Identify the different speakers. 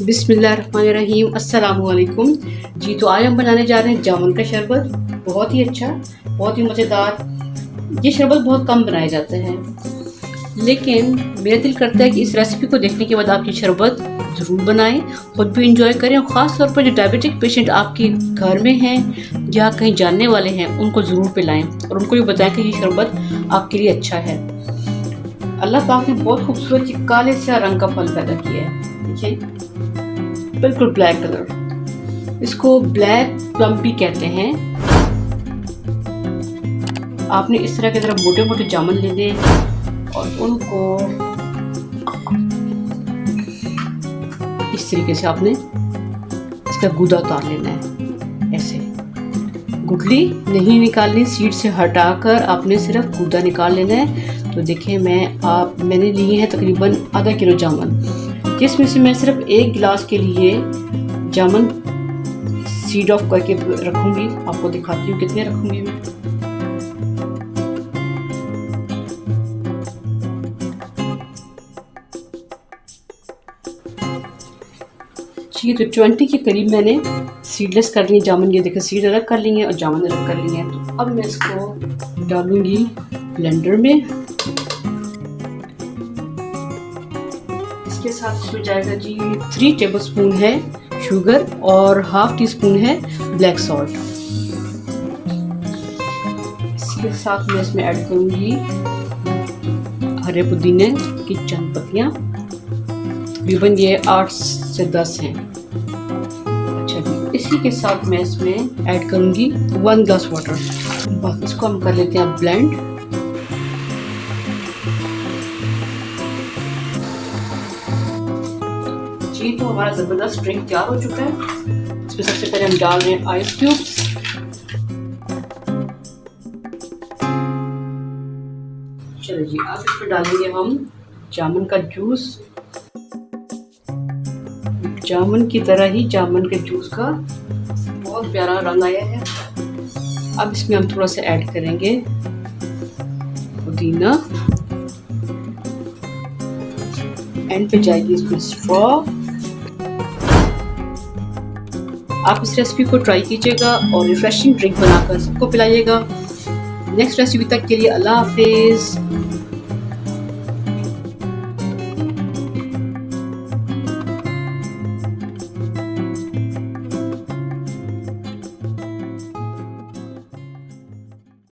Speaker 1: बिस्मिल्लाहिर्रहमानिर्रहीम, अस्सलामुअलैकुम जी। तो आज हम बनाने जा रहे हैं जामुन का शरबत। बहुत ही अच्छा, बहुत ही मज़ेदार। ये शरबत बहुत कम बनाए जाते हैं, लेकिन मेरा दिल करता है कि इस रेसिपी को देखने के बाद आप ये शरबत ज़रूर बनाएं, खुद भी इंजॉय करें, और ख़ास तौर पर जो डायबिटिक पेशेंट आपके घर में हैं या कहीं जानने वाले हैं उनको ज़रूर पिलाएं और उनको भी बताएं कि ये शरबत आपके लिए अच्छा है। अल्लाह पाक ने बहुत खूबसूरत काले से रंग का फल पैदा किया है, देखिए, बिल्कुल ब्लैक कलर। इसको ब्लैक प्लम भी कहते हैं। आपने इस तरह के जरा मोटे मोटे जामुन लेने और उनको इस तरीके से आपने इसका गूदा उतार लेना है। ऐसे गुठली नहीं निकालनी, सीड से हटाकर आपने सिर्फ गूदा निकाल लेना है। तो देखिए मैंने लिए हैं तकरीबन आधा किलो जामुन, जिसमें से मैं सिर्फ एक गिलास के लिए जामुन सीड ऑफ करके रखूंगी। आपको दिखाती हूँ कितने रखूंगी मैं। जी, तो 20 के करीब मैंने सीडलेस कर लिए जामुन। ये देखिए, सीड अलग कर लिए और जामुन अलग कर लिए हैं। तो अब मैं इसको डालूंगी ब्लेंडर में। इसके साथ इसमें जाएगा जी 3 टेबलस्पून है शुगर और ½ टीस्पून है ब्लैक सॉल्ट। इसके साथ मैं इसमें ऐड करूंगी हरे पुदीने की चंद पत्तियां, तकरीबन ये 8 से 10 हैं। अच्छा जी, इसी के साथ मैं इसमें ऐड करूंगी 1 ग्लास वाटर। बस इसको हम कर लेते हैं ब्लेंड। जी, तो हमारा ज़बरदस्त ड्रिंक तैयार हो चुका है। इसमें सबसे पहले हम डाल रहे हैं आइस क्यूब्स। चलो जी, अब इसमें डालेंगे हम जामुन का जूस। जामुन की तरह ही जामुन के जूस का बहुत प्यारा रंग आया है। अब इसमें हम थोड़ा सा ऐड करेंगे पुदीना। एंड पे जाएगी इसमें स्ट्रॉ। आप इस रेसिपी को ट्राई कीजिएगा और रिफ्रेशिंग ड्रिंक बनाकर सबको पिलाइएगा। नेक्स्ट रेसिपी तक के लिए अल्लाह हाफिज़।